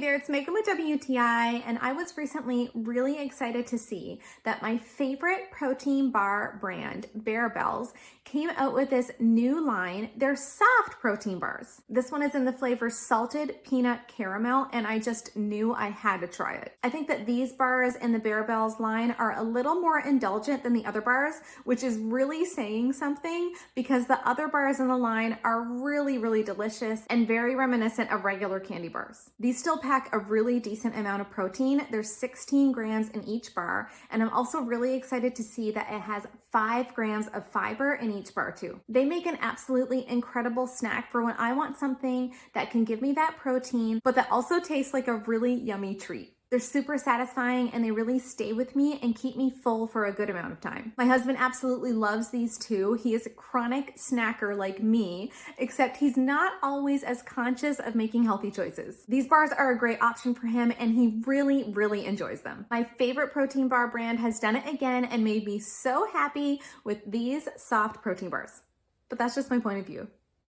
there, it's Megan with WTI, and I was recently really excited to see that my favorite protein bar brand, Barebells, came out with this new line. They're soft protein bars. This one is in the flavor salted peanut caramel, and I just knew I had to try it. I think that these bars in the Barebells line are a little more indulgent than the other bars, which is really saying something because the other bars in the line are really delicious and very reminiscent of regular candy bars. These still pack a really decent amount of protein. There's 16 grams in each bar, and I'm also really excited to see that it has 5 grams of fiber in each bar too. They make an absolutely incredible snack for when I want something that can give me that protein, but that also tastes like a really yummy treat. They're super satisfying and they really stay with me and keep me full for a good amount of time. My husband absolutely loves these too. He is a chronic snacker like me, except he's not always as conscious of making healthy choices. These bars are a great option for him and he really enjoys them. My favorite protein bar brand has done it again and made me so happy with these soft protein bars. But that's just my point of view.